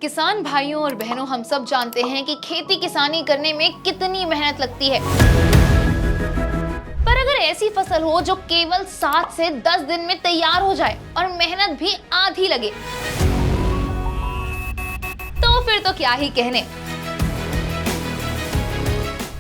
किसान भाइयों और बहनों, हम सब जानते हैं कि खेती किसानी करने में कितनी मेहनत लगती है। पर अगर ऐसी फसल हो जो केवल 7 से 10 दिन में तैयार हो जाए और मेहनत भी आधी लगे, तो फिर तो क्या ही कहने।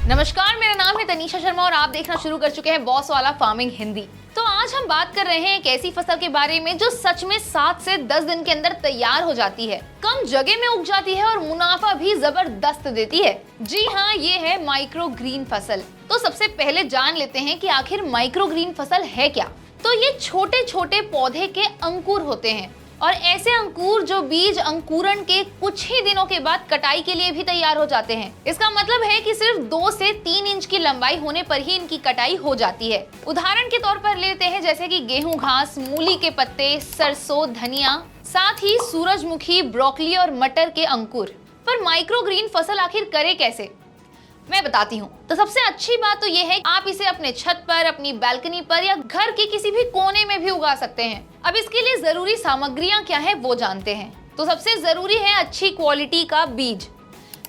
नमस्कार, मेरा नाम है तनीषा शर्मा और आप देखना शुरू कर चुके हैं बॉस वाला फार्मिंग हिंदी। तो आज हम बात कर रहे हैं एक ऐसी फसल के बारे में जो सच में 7 से 10 दिन के अंदर तैयार हो जाती है, कम जगह में उग जाती है और मुनाफा भी जबरदस्त देती है। जी हाँ, ये है माइक्रो ग्रीन फसल। तो सबसे पहले जान लेते हैं कि आखिर माइक्रो ग्रीन फसल है क्या। तो ये छोटे छोटे पौधे के अंकुर होते हैं और ऐसे अंकुर जो बीज अंकुरण के कुछ ही दिनों के बाद कटाई के लिए भी तैयार हो जाते हैं। इसका मतलब है कि सिर्फ 2 से 3 इंच की लंबाई होने पर ही इनकी कटाई हो जाती है। उदाहरण के तौर पर लेते हैं जैसे कि गेहूं घास, मूली के पत्ते, सरसों, धनिया, साथ ही सूरजमुखी, ब्रोकली और मटर के अंकुर। पर माइक्रो ग्रीन फसल आखिर करे कैसे, मैं बताती हूँ। तो सबसे अच्छी बात तो ये है आप इसे अपने छत पर, अपनी बालकनी पर या घर के किसी भी कोने में भी उगा सकते हैं। अब इसके लिए जरूरी सामग्रियां क्या है वो जानते हैं। तो सबसे जरूरी है अच्छी क्वालिटी का बीज।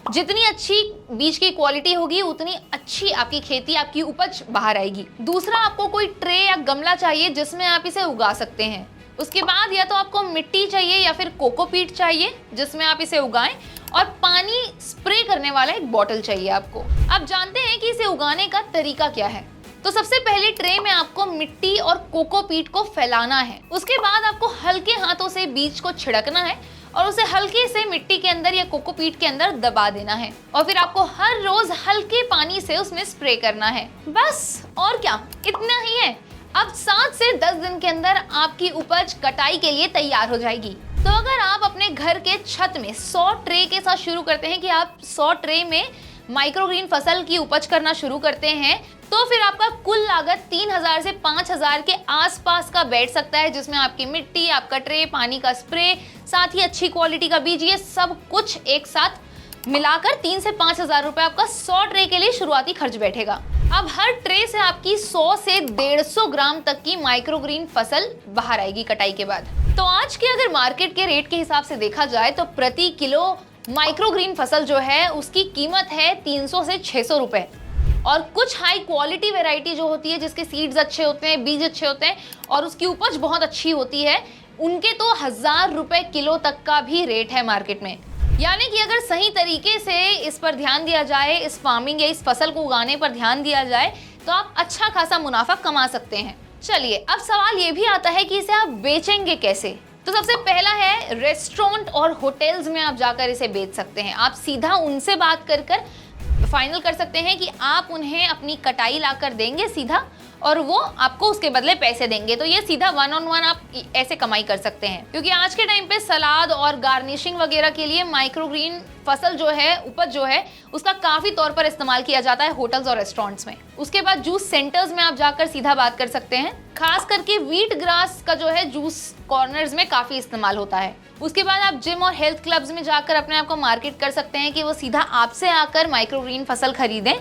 जितनी अच्छी बीज की क्वालिटी होगी उतनी अच्छी आपकी खेती, आपकी उपज बाहर आएगी। दूसरा, आपको कोई ट्रे या गमला चाहिए जिसमें आप इसे उगा सकते हैं। उसके बाद या तो आपको मिट्टी चाहिए या फिर कोकोपीट चाहिए जिसमें आप इसे उगाएं, और पानी स्प्रे करने वाला एक बॉटल चाहिए आपको। अब जानते हैं कि इसे उगाने का तरीका क्या है। तो सबसे पहले ट्रे में आपको मिट्टी और कोकोपीट को फैलाना है। उसके बाद आपको हल्के हाथों से बीज को छिड़कना है और उसे हल्के से मिट्टी के अंदर या कोकोपीट के अंदर दबा देना है और फिर आपको हर रोज हल्के पानी से उसमें स्प्रे करना है। बस, और क्या, इतना ही है। अब 7 से 10 दिन के अंदर आपकी उपज कटाई के लिए तैयार हो जाएगी। तो अगर आप अपने घर के छत में 100 ट्रे के साथ शुरू करते हैं कि आप 100 ट्रे में माइक्रोग्रीन फसल की उपज करना शुरू करते हैं, तो फिर आपका कुल लागत 3000 से 5000 के आसपास का बैठ सकता है, जिसमें आपकी मिट्टी, आपका ट्रे, पानी का स्प्रे, साथ ही अच्छी क्वालिटी का बीज, ये सब कुछ एक साथ मिलाकर 3 से 5000 रुपए आपका 100 ट्रे के लिए शुरुआती खर्च बैठेगा। अब हर ट्रे से आपकी 100 से 150 ग्राम तक की माइक्रोग्रीन फसल बाहर आएगी कटाई के बाद। तो आज के अगर मार्केट के रेट के हिसाब से देखा जाए तो प्रति किलो माइक्रोग्रीन फसल जो है उसकी कीमत है 300 से 600 रुपए। और कुछ हाई क्वालिटी वैरायटी जो होती है, जिसके सीड्स अच्छे होते हैं, बीज अच्छे होते हैं और उसकी उपज बहुत अच्छी होती है, उनके तो 1000 रुपए किलो तक का भी रेट है मार्केट में। यानी कि अगर सही तरीके से इस पर ध्यान दिया जाए, इस फार्मिंग या इस फसल को उगाने पर ध्यान दिया जाए, तो आप अच्छा खासा मुनाफा कमा सकते हैं। चलिए, अब सवाल ये भी आता है कि इसे आप बेचेंगे कैसे। तो सबसे पहला है, रेस्टोरेंट और होटल्स में आप जाकर इसे बेच सकते हैं। आप सीधा उनसे बात कर फाइनल कर सकते हैं कि आप उन्हें अपनी कटाई लाकर देंगे सीधा, और वो आपको उसके बदले पैसे देंगे। तो ये सीधा 1-on-1 आप ऐसे कमाई कर सकते हैं, क्योंकि आज के टाइम पे सलाद और गार्निशिंग वगैरह के लिए माइक्रोग्रीन फसल जो है, उपज जो है, उसका काफी तौर पर इस्तेमाल किया जाता है होटल्स और रेस्टोरेंट्स में। उसके बाद जूस सेंटर्स में आप जाकर सीधा बात कर सकते हैं। खास करके व्हीट ग्रास का जो है जूस कॉर्नर्स में काफी इस्तेमाल होता है। उसके बाद आप जिम और हेल्थ क्लब्स में जाकर अपने आप को मार्केट कर सकते हैं कि वो सीधा आपसे आकर माइक्रोग्रीन फसल खरीदें,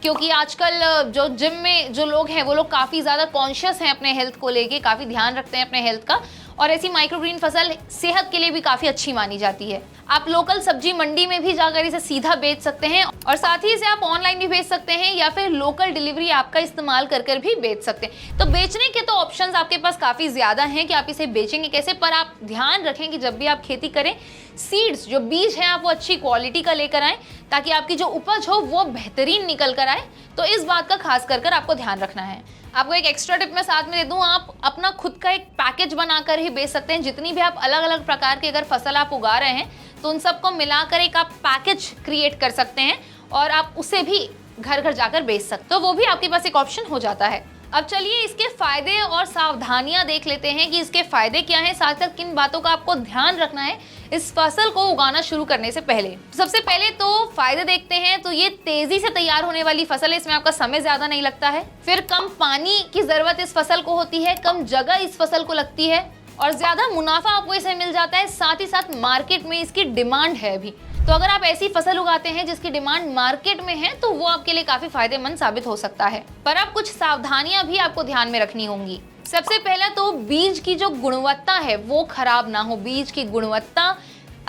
क्योंकि आजकल जो जिम में जो लोग हैं वो लोग काफ़ी ज़्यादा कॉन्शियस हैं अपने हेल्थ को लेके, काफ़ी ध्यान रखते हैं अपने हेल्थ का, और ऐसी माइक्रोग्रीन फसल सेहत के लिए भी काफ़ी अच्छी मानी जाती है। आप लोकल सब्जी मंडी में भी जाकर इसे सीधा बेच सकते हैं और साथ ही इसे आप ऑनलाइन भी बेच सकते हैं या फिर लोकल डिलीवरी ऐप का इस्तेमाल कर भी बेच सकते हैं। तो बेचने के तो ऑप्शंस आपके पास काफ़ी ज़्यादा हैं कि आप इसे बेचेंगे कैसे। पर आप ध्यान रखें कि जब भी आप खेती करें, सीड्स जो बीज हैं आप वो अच्छी क्वालिटी का लेकर आएँ, ताकि आपकी जो उपज हो वो बेहतरीन निकल कर आए। तो इस बात का खास कर आपको ध्यान रखना है। आपको एक एक्स्ट्रा टिप मैं साथ में दे दूं, आप अपना खुद का एक पैकेज बनाकर ही बेच सकते हैं। जितनी भी आप अलग अलग प्रकार की अगर फसल आप उगा रहे हैं तो उन सबको मिलाकर एक आप पैकेज क्रिएट कर सकते हैं और आप उसे भी घर घर जाकर बेच सकते हैं। तो वो भी आपके पास एक ऑप्शन हो जाता है। अब चलिए इसके फायदे और सावधानियां देख लेते हैं कि इसके फायदे क्या हैं, साथ साथ किन बातों का आपको ध्यान रखना है इस फसल को उगाना शुरू करने से पहले। सबसे पहले तो फायदे देखते हैं। तो ये तेजी से तैयार होने वाली फसल है, इसमें आपका समय ज्यादा नहीं लगता है। फिर कम पानी की जरूरत इस फसल को होती है, कम जगह इस फसल को लगती है और ज्यादा मुनाफा आपको इसे मिल जाता है। साथ ही साथ मार्केट में इसकी डिमांड है भी। तो अगर आप ऐसी फसल उगाते हैं जिसकी डिमांड मार्केट में है तो वो आपके लिए काफी फायदेमंद साबित हो सकता है। पर अब कुछ सावधानियां भी आपको ध्यान में रखनी होंगी। सबसे पहला तो बीज की जो गुणवत्ता है वो खराब ना हो। बीज की गुणवत्ता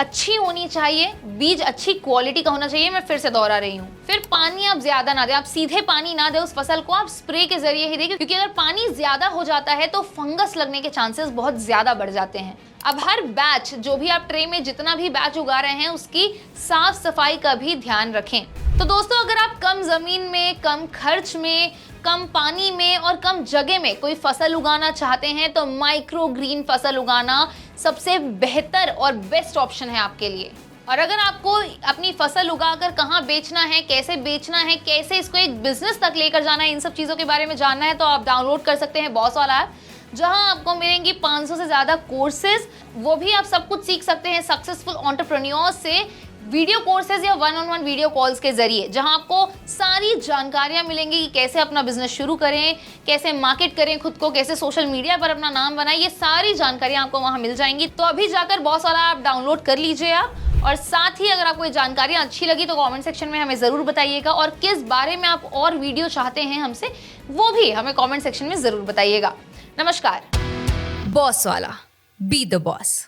अच्छी होनी चाहिए, बीज अच्छी क्वालिटी का होना चाहिए, मैं फिर से दोहरा रही हूँ। फिर पानी आप ज्यादा ना दें, आप सीधे पानी ना दें उस फसल को, आप स्प्रे के जरिए ही दें, क्योंकि अगर पानी ज्यादा हो जाता है तो फंगस लगने के चांसेस बहुत ज्यादा बढ़ जाते हैं। अब हर बैच, जो भी आप ट्रे में जितना भी बैच उगा रहे हैं, उसकी साफ सफाई का भी ध्यान रखें। तो दोस्तों, अगर आप कम जमीन में, कम खर्च में, कम पानी में और कम जगह में कोई फसल उगाना चाहते हैं तो माइक्रो ग्रीन फसल उगाना सबसे बेहतर और बेस्ट ऑप्शन है आपके लिए। और अगर आपको अपनी फसल उगाकर कहाँ बेचना है, कैसे बेचना है, कैसे इसको एक बिजनेस तक लेकर जाना है, इन सब चीज़ों के बारे में जानना है तो आप डाउनलोड कर सकते हैं बॉस वाला ऐप, जहां आपको मिलेंगी 500 से ज़्यादा कोर्सेज। वो भी आप सब कुछ सीख सकते हैं सक्सेसफुल एंटरप्रेन्योर्स से, वीडियो कोर्सेज या 1-on-1 वीडियो कॉल्स के जरिए, जहां आपको सारी जानकारियां मिलेंगी कि कैसे अपना बिजनेस शुरू करें, कैसे मार्केट करें खुद को, कैसे सोशल मीडिया पर अपना नाम बनाएं। ये सारी जानकारियां आपको वहां मिल जाएंगी। तो अभी जाकर बॉस वाला ऐप डाउनलोड कर लीजिए आप। और साथ ही अगर आपको ये जानकारियां अच्छी लगी तो कमेंट सेक्शन में हमें ज़रूर बताइएगा, और किस बारे में आप और वीडियो चाहते हैं हमसे, वो भी हमें कमेंट सेक्शन में ज़रूर बताइएगा। नमस्कार। बॉस वाला, बी द बॉस।